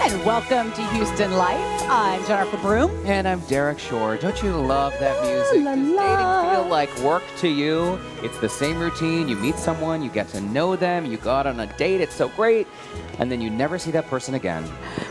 And welcome to Houston Life. I'm Jennifer Broom. And I'm Derek Shore. Don't you love that music? La, Does la. dating feel like work to you? It's the same routine. You meet someone, you get to know them, you go out on a date, it's so great, and then you never see that person again.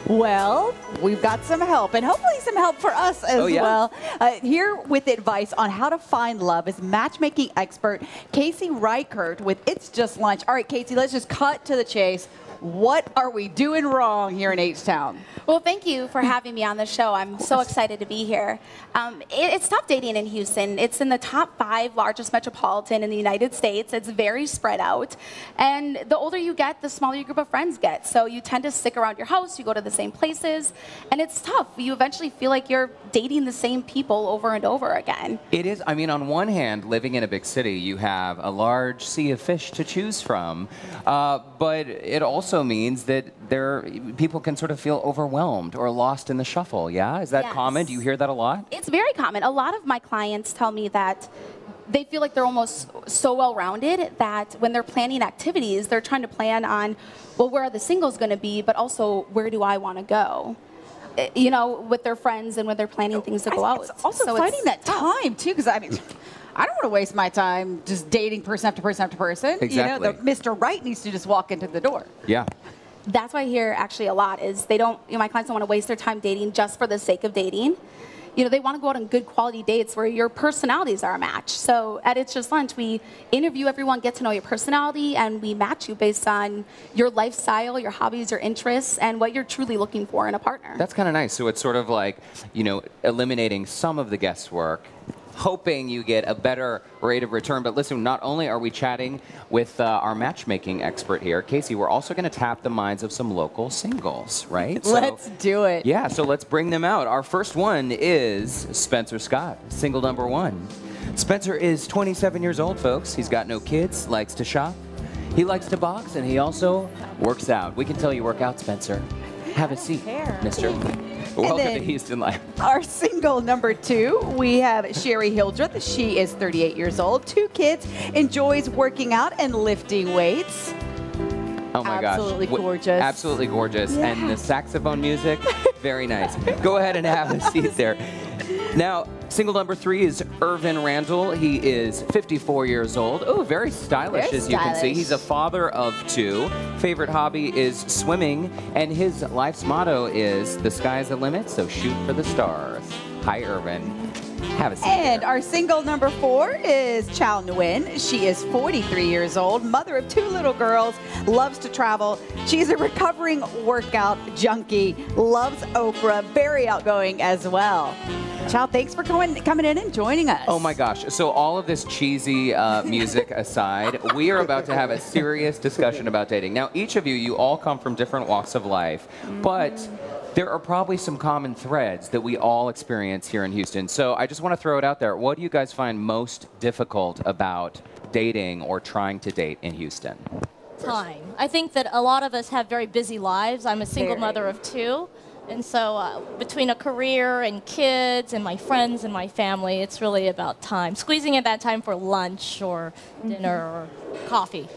Well, we've got some help, and hopefully some help for us as well. Here with advice on how to find love is matchmaking expert Casey Reichert with It's Just Lunch. All right, Casey, let's just cut to the chase. What are we doing wrong here in H-Town? Well, thank you for having me on the show. I'm so excited to be here. It's tough dating in Houston. It's in the top 5 largest metropolitan in the United States. It's very spread out. And the older you get, the smaller your group of friends get. So you tend to stick around your house, you go to the same places, and it's tough. You eventually feel like you're dating the same people over and over again. It is, I mean, on one hand, living in a big city, you have a large sea of fish to choose from, but it also means that people can sort of feel overwhelmed or lost in the shuffle, yeah? Is that Yes. common? Do you hear that a lot? It's very common. A lot of my clients tell me that they feel like they're almost so well-rounded that when they're planning activities, they're trying to plan on, well, where are the singles going to be, but also where do I want to go? You know, with their friends and when they're planning things to go out. It's also finding that time, too, because I mean, I don't want to waste my time just dating person after person after person. Exactly. You know, Mr. Right needs to just walk into the door. Yeah. That's what I hear actually a lot is they don't, my clients don't want to waste their time dating just for the sake of dating. You know, they want to go out on good quality dates where your personalities are a match. So at It's Just Lunch, we interview everyone, get to know your personality, and we match you based on your lifestyle, your hobbies, your interests, and what you're truly looking for in a partner. That's kind of nice. So it's sort of like, you know, eliminating some of the guesswork, hoping you get a better rate of return. But listen, not only are we chatting with our matchmaking expert here, Casey, we're also going to tap the minds of some local singles, right? Let's do it. Yeah, so let's bring them out. Our first one is Spencer Scott, single number 1. Spencer is 27 years old, folks. He's got no kids, likes to shop. He likes to box, and he also works out. We can tell you work out, Spencer. Have a seat, mister. Welcome to Houston Life. Our single number 2, we have Sherry Hildreth. She is 38 years old, 2 kids, enjoys working out and lifting weights. Oh my gosh. Absolutely gorgeous. Absolutely gorgeous. Yeah. And the saxophone music, very nice. Go ahead and have a seat there. Now, single number 3 is Irvin Randall. He is 54 years old. Oh, very stylish, Very as you can see. stylish. He's a father of 2. Favorite hobby is swimming, and his life's motto is, the sky's the limit, so shoot for the stars. Hi, Irvin. Have a seat. And there. our single number 4 is Chow Nguyen. She is 43 years old, mother of 2 little girls, loves to travel. She's a recovering workout junkie, loves Oprah, very outgoing as well. Chow, thanks for coming in and joining us. Oh my gosh. So all of this cheesy music aside, we are about to have a serious discussion about dating. Now, each of you all come from different walks of life, but there are probably some common threads that we all experience here in Houston. So I just want to throw it out there. What do you guys find most difficult about dating or trying to date in Houston? Time. I think that a lot of us have very busy lives. I'm a single Very. mother of 2. And so between a career and kids and my friends and my family, it's really about time. Squeezing in that time for lunch or dinner or coffee.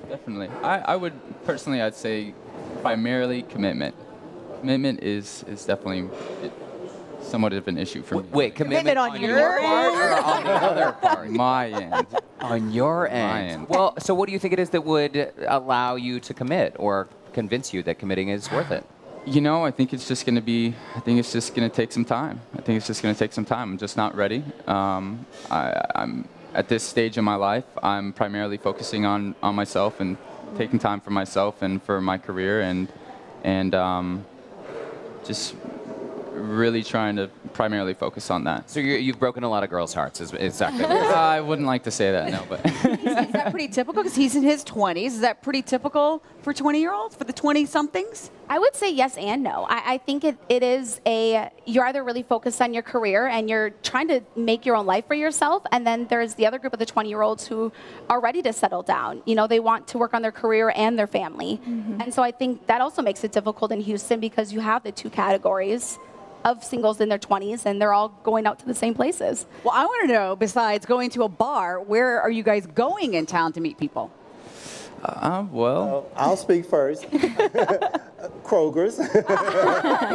Definitely. I would personally, I'd say primarily commitment. Commitment is definitely somewhat of an issue for me. Wait, commitment on your part or on the other part? My end. On your My end. end. Well, so what do you think it is that would allow you to commit or convince you that committing is worth it? You know, I think it's just going to take some time. I'm just not ready. I'm at this stage in my life, I'm primarily focusing on myself and taking time for myself and for my career and just really trying to primarily focus on that. So you've broken a lot of girls' hearts, is exactly what you're saying. I wouldn't like to say that, no, but Is that pretty typical? Because he's in his 20s. Is that pretty typical for 20-year-olds, for the 20-somethings? I would say yes and no. I think it is you're either really focused on your career and you're trying to make your own life for yourself, and then there's the other group of the 20-year-olds who are ready to settle down. You know, they want to work on their career and their family. And so I think that also makes it difficult in Houston because you have the 2 categories of singles in their 20s, and they're all going out to the same places. Well, I want to know, besides going to a bar, where are you guys going in town to meet people? well, I'll speak first. Kroger's.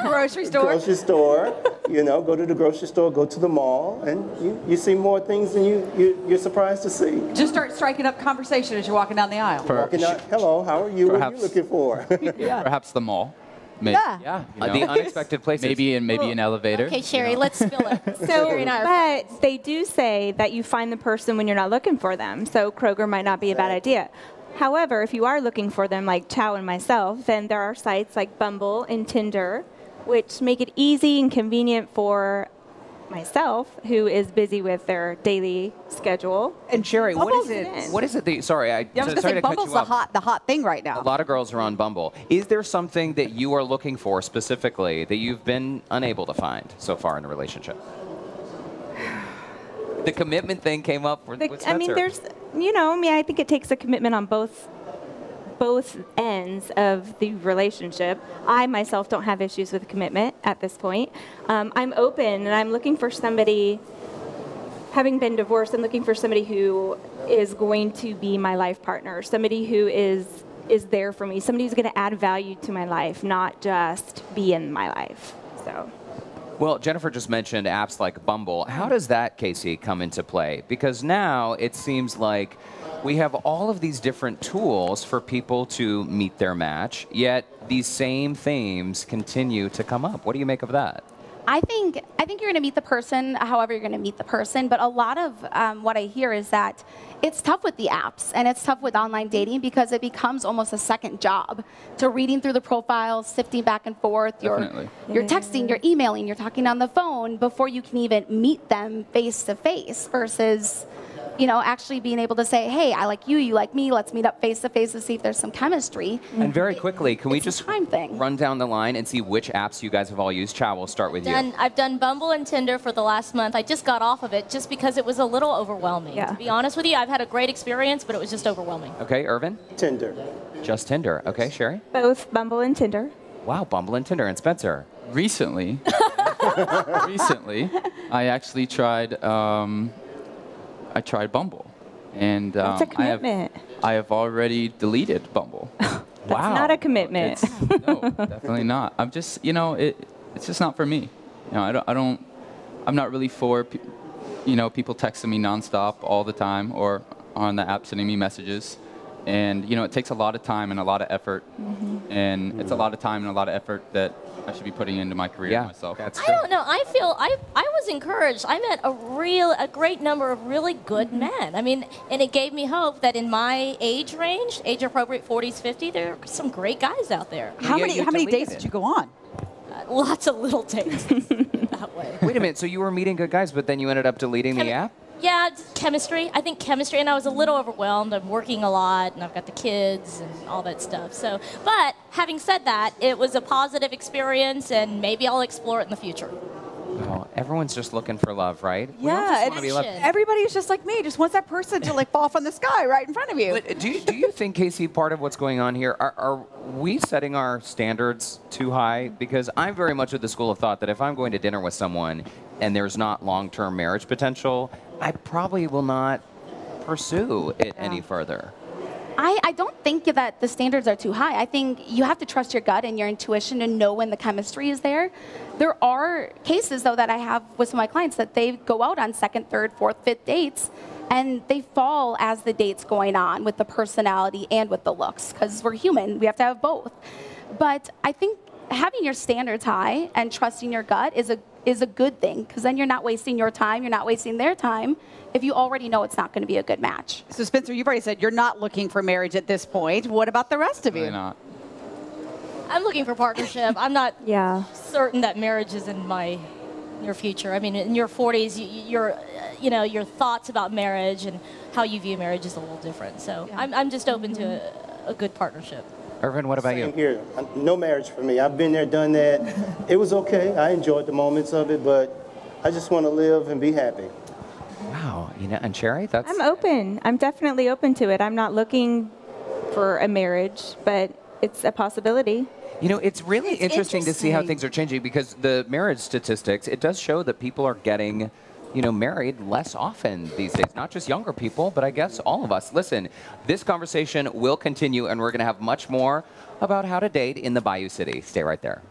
Grocery store. Grocery store. You know, go to the grocery store, go to the mall, and you see more things than you're surprised to see. Just start striking up conversation as you're walking down the aisle. Walking out, hello, how are you? What are you looking for? Perhaps the mall. Maybe. Yeah. You know? The unexpected places. Maybe an elevator. Okay, Sherry, let's spill it. So, Sherry and I are but they do say that you find the person when you're not looking for them. So Kroger might not be a bad idea. However, if you are looking for them, like Chow and myself, then there are sites like Bumble and Tinder, which make it easy and convenient for myself, who is busy with their daily schedule. And Sherry, what is Bumble's it? in. What is it that, sorry, I was going to sorry say, to cut Bumble's you off. the hot thing right now. A lot of girls are on Bumble. Is there something that you are looking for specifically that you've been unable to find so far in a relationship? The commitment thing came up with Spencer. I mean, there's, I think it takes a commitment on both ends of the relationship. I myself don't have issues with commitment at this point. I'm open and I'm looking for somebody, having been divorced, I'm looking for somebody who is going to be my life partner, somebody who is there for me, somebody who's going to add value to my life, not just be in my life. So. Well, Jennifer just mentioned apps like Bumble. How does that, Casey, come into play? Because now it seems like we have all of these different tools for people to meet their match, yet these same themes continue to come up. What do you make of that? I think you're going to meet the person however you're going to meet the person, but a lot of what I hear is that it's tough with the apps and it's tough with online dating because it becomes almost a second job to reading through the profiles, sifting back and forth. You're texting, you're emailing, you're talking on the phone before you can even meet them face to face versus actually being able to say, hey, I like you, you like me, let's meet up face to face to see if there's some chemistry. And very quickly, can we It's a just time thing. run down the line and see which apps you guys have all used? Chow, we'll start with you. I've done Bumble and Tinder for the last month. I just got off of it just because it was a little overwhelming. Yeah. To be honest with you, I've had a great experience, but it was just overwhelming. Okay, Irvin? Tinder. Just Tinder. Okay, Sherry? Both Bumble and Tinder. Wow, Bumble and Tinder. And Spencer? Recently, I actually tried Bumble. And That's a commitment. I have already deleted Bumble. That's not a commitment. No, definitely not. I'm just, it's just not for me. I'm not really for, people texting me nonstop all the time or on the app sending me messages. And, it takes a lot of time and a lot of effort. Mm-hmm. And it's a lot of time and a lot of effort that I should be putting into my career myself. That's I don't know. I feel I was encouraged. I met a great number of really good men. I mean, and it gave me hope that in my age range, age appropriate 40s, 50s, there are some great guys out there. How many dates did you go on? Lots of little dates that way. Wait a minute. So you were meeting good guys, but then you ended up deleting the app? Yeah, chemistry. I think chemistry, and I was a little overwhelmed. I'm working a lot, and I've got the kids and all that stuff. So, but having said that, it was a positive experience, and maybe I'll explore it in the future. Oh, everyone's just looking for love, right? Yeah, wanna be loved. everybody's just like me, just wants that person to fall from the sky right in front of you. But do you think, Casey, part of what's going on here, are we setting our standards too high? Because I'm very much of the school of thought that if I'm going to dinner with someone and there's not long-term marriage potential, I probably will not pursue it any further. I don't think that the standards are too high. I think you have to trust your gut and your intuition to know when the chemistry is there. There are cases, though, that I have with some of my clients that they go out on second, third, fourth, fifth dates, and they fall as the date's going on with the personality and with the looks, because we're human. We have to have both. But I think having your standards high and trusting your gut is a good thing, because then you're not wasting your time, you're not wasting their time, if you already know it's not going to be a good match. So Spencer, you've already said you're not looking for marriage at this point. What about the rest of you? Really not. I'm looking for partnership. I'm not Yeah. certain that marriage is in my near future. I mean, in your 40s, your thoughts about marriage and how you view marriage is a little different. So I'm just open to a good partnership. Irvin, what about you? Same here. No marriage for me. I've been there, done that. It was okay. I enjoyed the moments of it, but I just want to live and be happy. Wow. And Sherry, that's... I'm open. I'm definitely open to it. I'm not looking for a marriage, but it's a possibility. It's really interesting to see how things are changing, because the marriage statistics, it does show that people are getting married less often these days. Not just younger people, but I guess all of us. Listen, this conversation will continue, and we're going to have much more about how to date in the Bayou City. Stay right there.